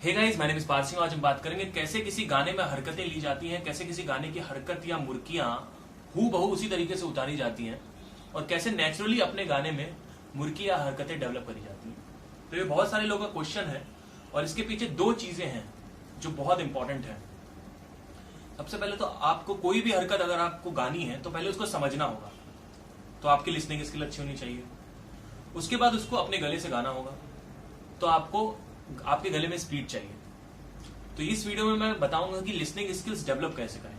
Hey guys, मैंने इस parsing आज हम बात करेंगे कैसे किसी गाने में हरकतें ली जाती हैं, कैसे किसी गाने की हरकत या मुर्कियां हू बहू उसी तरीके से उतारी जाती हैं और कैसे नेचुरली अपने गाने में मुर्की या हरकतें डेवलप करी जाती हैं। तो ये बहुत सारे लोगों का क्वेश्चन है और इसके पीछे दो चीजें हैं जो बहुत इंपॉर्टेंट है। सबसे पहले तो आपको कोई भी हरकत अगर आपको गानी है तो पहले उसको समझना होगा, तो आपकी लिसनिंग स्किल अच्छी होनी चाहिए। उसके बाद उसको अपने गले से गाना होगा, तो आपको आपके गले में स्पीड चाहिए। तो इस वीडियो में मैं बताऊंगा कि लिसनिंग स्किल्स डेवलप कैसे करें,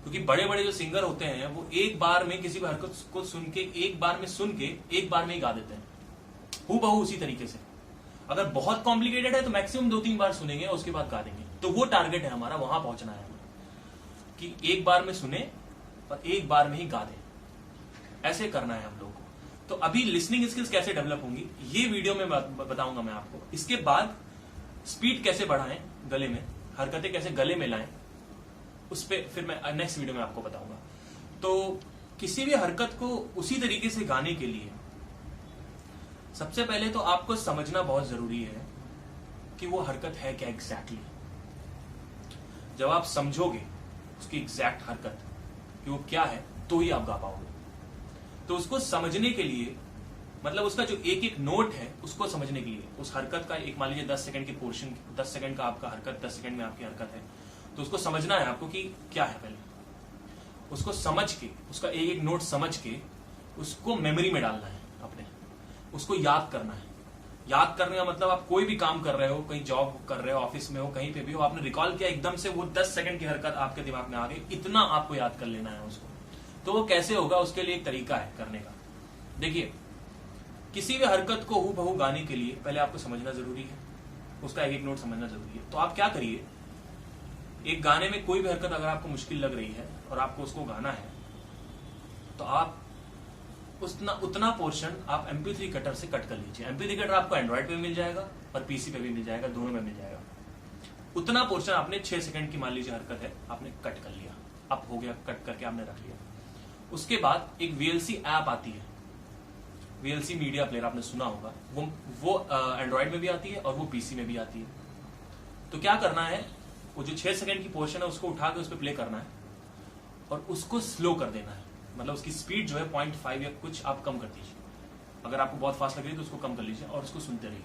क्योंकि बड़े बड़े जो सिंगर होते हैं वो एक बार में किसी भी हरकत को सुन के एक बार में ही गा देते हैं हू बहू उसी तरीके से। अगर बहुत कॉम्प्लिकेटेड है तो मैक्सिमम 2-3 बार सुनेंगे और उसके बाद गा देंगे। तो वो टारगेट है हमारा, वहां पहुंचना है कि एक बार में सुने और एक बार में ही गा दें। ऐसे करना है हम लोगों को। तो अभी लिसनिंग स्किल्स कैसे डेवलप होंगी ये वीडियो में बताऊंगा मैं आपको। इसके बाद स्पीड कैसे बढ़ाएं गले में, हरकतें कैसे गले में लाएं, उस पर फिर मैं नेक्स्ट वीडियो में आपको बताऊंगा। तो किसी भी हरकत को उसी तरीके से गाने के लिए सबसे पहले तो आपको समझना बहुत जरूरी है कि वो हरकत है क्या एग्जैक्टली। जब आप समझोगे उसकी एग्जैक्ट हरकत कि वो क्या है तो ही आप गा पाओगे। तो उसको समझने के लिए मतलब उसका जो एक एक नोट है उसको समझने के लिए, उस हरकत का एक मान लीजिए 10 सेकंड की पोर्शन, 10 सेकंड का आपका हरकत, 10 सेकंड में आपकी हरकत है, तो उसको समझना है आपको कि क्या है। पहले उसको समझ के, उसका एक एक नोट समझ के उसको मेमोरी में डालना है अपने, उसको याद करना है। याद करने का मतलब आप कोई भी काम कर रहे हो, कहीं जॉब कर रहे हो, ऑफिस में हो, कहीं पे भी हो, आपने रिकॉल किया एकदम से वो 10 सेकंड की हरकत आपके दिमाग में आ गई, इतना आपको याद कर लेना है उसको। तो वो कैसे होगा उसके लिए एक तरीका है करने का। देखिए, किसी भी हरकत को हू बहू गाने के लिए पहले आपको समझना जरूरी है, उसका एक एक नोट समझना जरूरी है। तो आप क्या करिए, एक गाने में कोई भी हरकत अगर आपको मुश्किल लग रही है और आपको उसको गाना है तो आप उतना पोर्शन आप MP3 कटर से कट कर लीजिए। MP3 कटर आपको एंड्रॉइड पे मिल जाएगा और पीसी पे भी मिल जाएगा, दोनों में मिल जाएगा। उतना पोर्शन आपने 6 सेकंड की मान लीजिए हरकत है, आपने कट कर लिया, अब हो गया, कट करके आपने रख लिया। उसके बाद एक VLC ऐप आती है, VLC मीडिया प्लेयर, आपने सुना होगा, वो एंड्रॉइड में भी आती है और वो पीसी में भी आती है। तो क्या करना है, वो जो 6 सेकंड की पोर्शन है उसको उठा के उस पर प्ले करना है और उसको स्लो कर देना है। मतलब उसकी स्पीड जो है 0.5 या कुछ आप कम कर दीजिए। अगर आपको बहुत फास्ट लग रही है तो उसको कम कर लीजिए और उसको सुनते रहिए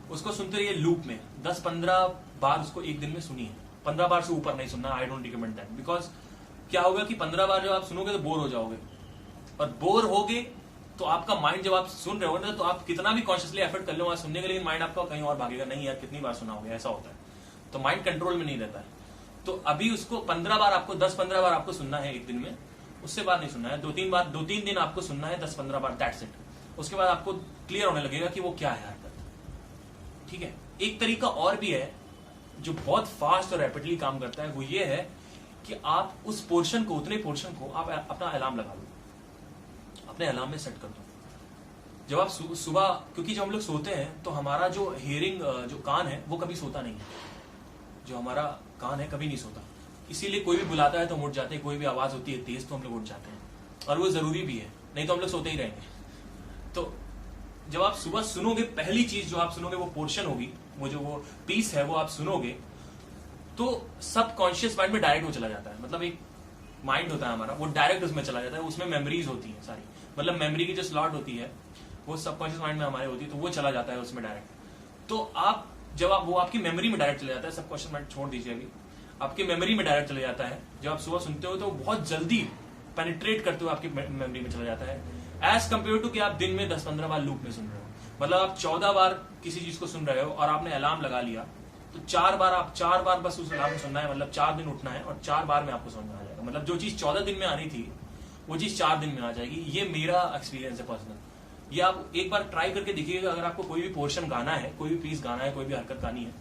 उसको सुनते रहिए लूप में 10-15 बार उसको एक दिन में सुनिए। 15 बार से ऊपर नहीं सुनना, I don't recommend that. Because क्या होगा कि 15 बार जब आप सुनोगे तो बोर हो जाओगे, और बोर होगे तो आपका माइंड, जब आप सुन रहे हो ना, तो आप कितना भी कॉन्शियसली एफर्ट कर लो वहां सुनने के लिए, माइंड आपका कहीं और भागेगा। नहीं यार, कितनी बार सुनाओगे, ऐसा होता है। तो माइंड कंट्रोल में नहीं रहता है। तो अभी उसको 15 बार आपको 10-15 बार आपको सुनना है एक दिन में, उससे बार नहीं सुनना है। 2-3 दिन आपको सुनना है 10-15 बार, दैट्स इट। उसके बाद आपको क्लियर होने लगेगा कि वो क्या है हरकत। ठीक है। एक तरीका और भी है जो बहुत फास्ट और रैपिडली काम करता है, वो ये है कि आप उस पोर्शन को, उतने पोर्शन को आप अपना अलार्म लगा लो, अपने अलार्म में सेट कर दो। जब आप सुबह, क्योंकि जब हम लोग सोते हैं तो हमारा जो हियरिंग, जो कान है वो कभी सोता नहीं है। जो हमारा कान है कभी नहीं सोता, इसीलिए कोई भी बुलाता है तो हम उठ जाते हैं, कोई भी आवाज होती है तेज तो हम लोग उठ जाते हैं, और वो जरूरी भी है, नहीं तो हम लोग सोते ही रहेंगे। तो जब आप सुबह सुनोगे, पहली चीज जो आप सुनोगे वो पोर्शन होगी, वो पीस है वो आप सुनोगे, तो सब कॉन्शियस माइंड में डायरेक्ट वो चला जाता है। मतलब एक माइंड होता है हमारा, वो डायरेक्ट उसमें चला जाता है। उसमें मेमोरीज होती है सारी, मतलब मेमोरी की जो स्लॉट होती है वो सबकॉन्शियस माइंड में हमारे होती है, तो वो चला जाता है उसमें डायरेक्ट। तो आप जब वो आपकी मेमोरी में डायरेक्ट चला जाता है, सबकॉन्शियस माइंड छोड़ दीजिए अभी, आपकी मेमोरी में डायरेक्ट चला जाता है। जब आप सुबह सुनते हो तो बहुत जल्दी पेनिट्रेट करते हुए आपकी मेमोरी में चला जाता है, एज कम्पेयर टू कि आप दिन में 10-15 बार लूप में सुन रहे हो। मतलब आप 14 बार किसी चीज को सुन रहे हो और आपने अलार्म लगा लिया, तो 4 बार बस उस अलार्म सुनना है। मतलब 4 दिन उठना है और 4 बार में आपको समझ में आ जाएगा। मतलब जो चीज 14 दिन में आनी थी वो चीज 4 दिन में आ जाएगी। ये मेरा एक्सपीरियंस है पर्सनल। ये आप एक बार ट्राई करके देखिएगा। अगर आपको कोई भी पोर्शन गाना है, कोई भी पीस गाना है, कोई भी हरकत गानी है,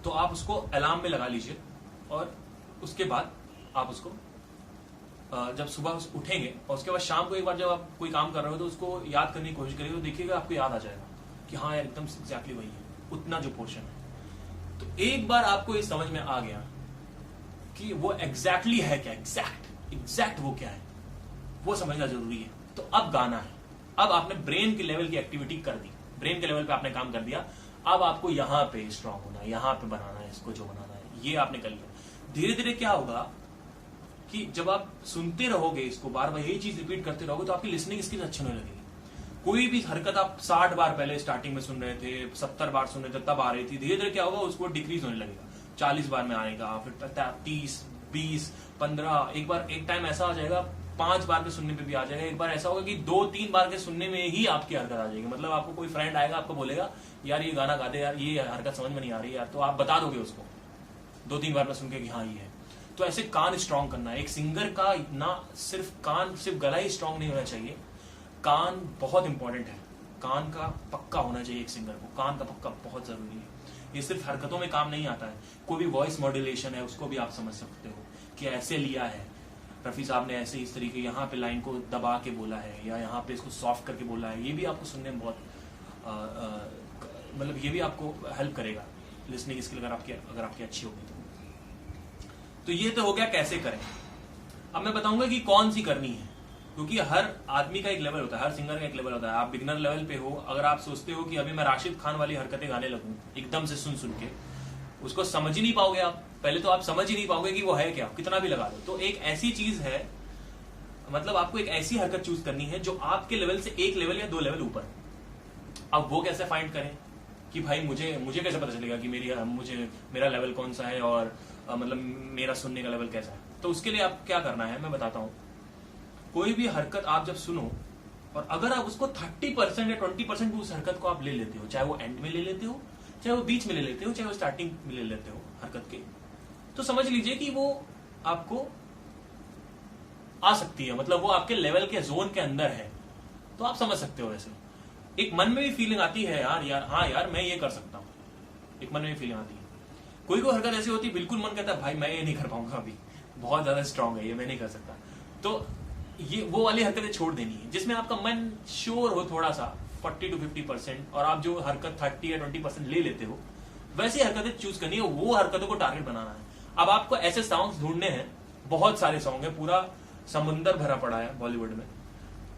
तो आप उसको अलार्म में लगा लीजिए और उसके बाद आप उसको जब सुबह उठेंगे और उसके बाद शाम को एक बार जब आप कोई काम कर रहे हो तो उसको याद करने की कोशिश करिए, तो देखिएगा आपको याद आ जाएगा कि हाँ यार एकदम एग्जैक्टली वही है, उतना जो पोर्शन है। तो एक बार आपको ये समझ में आ गया कि वो एग्जैक्टली है क्या, एग्जैक्ट वो क्या है, वो समझना जरूरी है। तो अब गाना है, अब आपने ब्रेन के लेवल की एक्टिविटी कर दी, ब्रेन के लेवल पे आपने काम कर दिया। अब आपको यहाँ पे स्ट्रांग होना है, यहाँ पे बनाना है इसको, जो बनाना है ये आपने कर लिया। धीरे धीरे क्या होगा कि जब आप सुनते रहोगे इसको, बार बार यही चीज रिपीट करते रहोगे, तो आपकी लिसनिंग स्किल अच्छी होने लगेगी। कोई भी हरकत आप 60 बार पहले स्टार्टिंग में सुन रहे थे, 70 बार सुन रहे थे, तब आ रही थी, धीरे धीरे क्या होगा उसको डिक्रीज होने लगेगा, 40 बार में आएगा, फिर 30, 20, 15, एक टाइम ऐसा आ जाएगा 5 बार के सुनने पे भी आ जाएगा। एक बार ऐसा होगा कि 2-3 बार के सुनने में ही आपकी हरकत आ जाएगी। मतलब आपको कोई फ्रेंड आएगा, आपको बोलेगा यार ये गाना गा दे यार, ये हरकत समझ में नहीं आ रही यार, तो आप बता दोगे उसको 2-3 बार में सुन के कि हाँ ये है। तो ऐसे कान स्ट्रांग करना है। एक सिंगर का ना सिर्फ कान, सिर्फ गला ही स्ट्रांग नहीं होना चाहिए, कान बहुत इंपॉर्टेंट है। कान का पक्का होना चाहिए एक सिंगर को, कान का पक्का बहुत जरूरी है। ये सिर्फ हरकतों में काम नहीं आता है। कोई भी वॉइस मॉड्यूलेशन है उसको भी आप समझ सकते हो कि ऐसे लिया है, रफी साहब ने ऐसे इस तरीके यहाँ पे लाइन को दबा के बोला है या यहाँ पे इसको सॉफ्ट करके बोला है। ये भी आपको सुनने में बहुत मतलब ये भी आपको हेल्प करेगा लिसनिंग स्किल अगर आपकी अच्छी होगी तो ये तो हो गया कैसे करें। अब मैं बताऊंगा कि कौन सी करनी है, क्योंकि हर आदमी का एक लेवल होता है, हर सिंगर का एक लेवल होता है। आप बिगनर लेवल पे हो, अगर आप सोचते हो कि अभी मैं राशिद खान वाली हरकतें गाने लगूं एकदम से सुन के, उसको समझ ही नहीं पाओगे आप। पहले तो आप समझ ही नहीं पाओगे कि वो है क्या, कितना भी लगा लो। तो एक ऐसी चीज है, मतलब आपको एक ऐसी हरकत चूज करनी है जो आपके लेवल से 1 लेवल या 2 लेवल ऊपर। अब वो कैसे फाइंड करें कि भाई मुझे कैसे पता चलेगा कि मेरा लेवल कौन सा है और मतलब मेरा सुनने का लेवल कैसा है। तो उसके लिए आप क्या करना है मैं बताता हूं। कोई भी हरकत आप जब सुनो और अगर आप उसको 30% या 20% उस हरकत को आप ले लेते हो, चाहे वो एंड में ले लेते हो, चाहे वो बीच में ले लेते हो, चाहे वो स्टार्टिंग में ले लेते हो हरकत के, तो समझ लीजिए कि वो आपको आ सकती है, मतलब वो आपके लेवल के जोन के अंदर है, तो आप समझ सकते हो। वैसे एक मन में भी फीलिंग आती है यार हाँ यार मैं ये कर सकता हूं, एक मन में भी फीलिंग आती है। कोई हरकत ऐसी होती है बिल्कुल मन कहता है भाई मैं ये नहीं कर पाऊंगा, अभी बहुत ज्यादा स्ट्रांग है ये, मैं नहीं कर सकता। तो ये वो वाली हरकतें छोड़ देनी है जिसमें आपका मन श्योर हो थोड़ा सा 40 to 50%, और आप जो हरकत 30 या 20% ले लेते हो वैसी हरकतें चूज करनी है, वो हरकतों को टारगेट बनाना है। अब आपको ऐसे सॉन्ग्स ढूंढने हैं, बहुत सारे सॉन्ग है, पूरा समुंदर भरा पड़ा है बॉलीवुड में।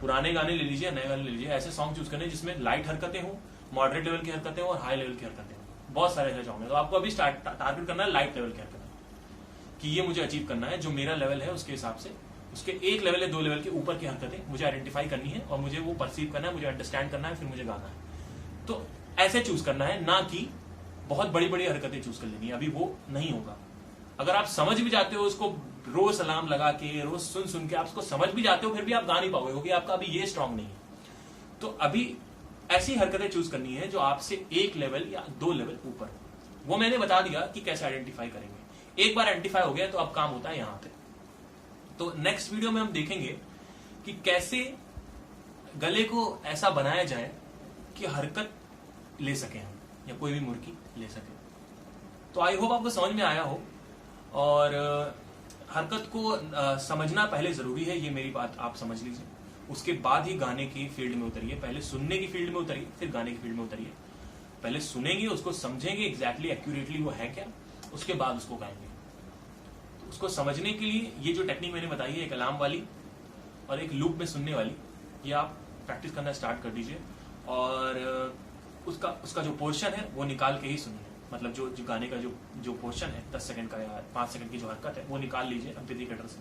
पुराने गाने ले लीजिए, नए गाने ले लीजिए, ऐसे सॉन्ग चूज करने जिसमें लाइट हरकतें हो, मॉडरेट लेवल की हरकतें हो और हाई लेवल की हरकतें हो। बहुत सारे ऐसे सॉन्ग है। तो आपको अभी टारगेट करना है लाइट लेवल की हरकतें, कि ये मुझे अचीव करना है, जो मेरा लेवल है उसके हिसाब से, उसके 1 लेवल या 2 लेवल के ऊपर की हरकतें मुझे आइडेंटिफाई करनी है और मुझे वो परसीव करना है, मुझे अंडरस्टैंड करना है, फिर मुझे गाना है। तो ऐसे चूज करना है, ना कि बहुत बड़ी बड़ी हरकतें चूज कर लेनी है। अभी वो नहीं होगा। अगर आप समझ भी जाते हो उसको, रोज सलाम लगा के, रोज सुन के आप उसको समझ भी जाते हो, फिर भी आप गा नहीं पाओगे क्योंकि आपका अभी ये स्ट्रांग नहीं है। तो अभी ऐसी हरकतें चूज करनी है जो आपसे 1 लेवल या 2 लेवल ऊपर। वो मैंने बता दिया कि कैसे आइडेंटिफाई करेंगे। एक बार आइडेंटिफाई हो गया तो अब काम होता है यहां पे। तो नेक्स्ट वीडियो में हम देखेंगे कि कैसे गले को ऐसा बनाया जाए कि हरकत ले सके हम, या कोई भी मुर्गी ले सके। तो आई होप आपको समझ में आया हो। और हरकत को समझना पहले जरूरी है, ये मेरी बात आप समझ लीजिए। उसके बाद ही गाने की फील्ड में उतरिए। पहले सुनने की फील्ड में उतरिए, फिर गाने की फील्ड में उतरिए। पहले सुनेंगे, उसको समझेंगे एग्जैक्टली एक्यूरेटली वो है क्या, उसके बाद उसको गाएंगे। तो उसको समझने के लिए ये जो टेक्निक मैंने बताई है, एक अलार्म वाली और एक लूप में सुनने वाली, ये आप प्रैक्टिस करना स्टार्ट कर दीजिए। और उसका जो पोर्शन है वो निकाल के ही सुनिए। मतलब जो गाने का जो पोर्शन है 10 सेकंड का या 5 सेकंड की जो हरकत है वो निकाल लीजिए एम्पलीफायर से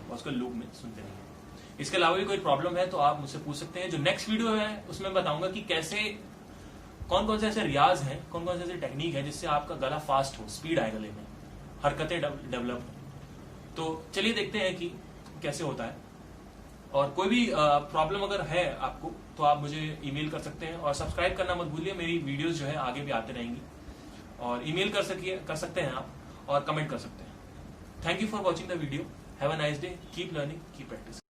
और उसको लूप में सुनते रहिए। इसके अलावा भी कोई प्रॉब्लम है तो आप मुझसे पूछ सकते हैं। जो नेक्स्ट वीडियो है उसमें बताऊंगा कि कैसे, कौन कौन से ऐसे रियाज हैं, कौन कौन से ऐसे टेक्निक है जिससे आपका गला फास्ट हो, स्पीड आए गले में, हरकतें डेवलप हो। तो चलिए देखते हैं कि कैसे होता है। और कोई भी प्रॉब्लम अगर है आपको तो आप मुझे ईमेल कर सकते हैं। और सब्सक्राइब करना मत भूलिए, मेरी वीडियोस जो है आगे भी आते रहेंगी। और ईमेल कर सकते हैं आप और कमेंट कर सकते हैं। Thank you for watching the video. Have a nice day. Keep learning, keep practice.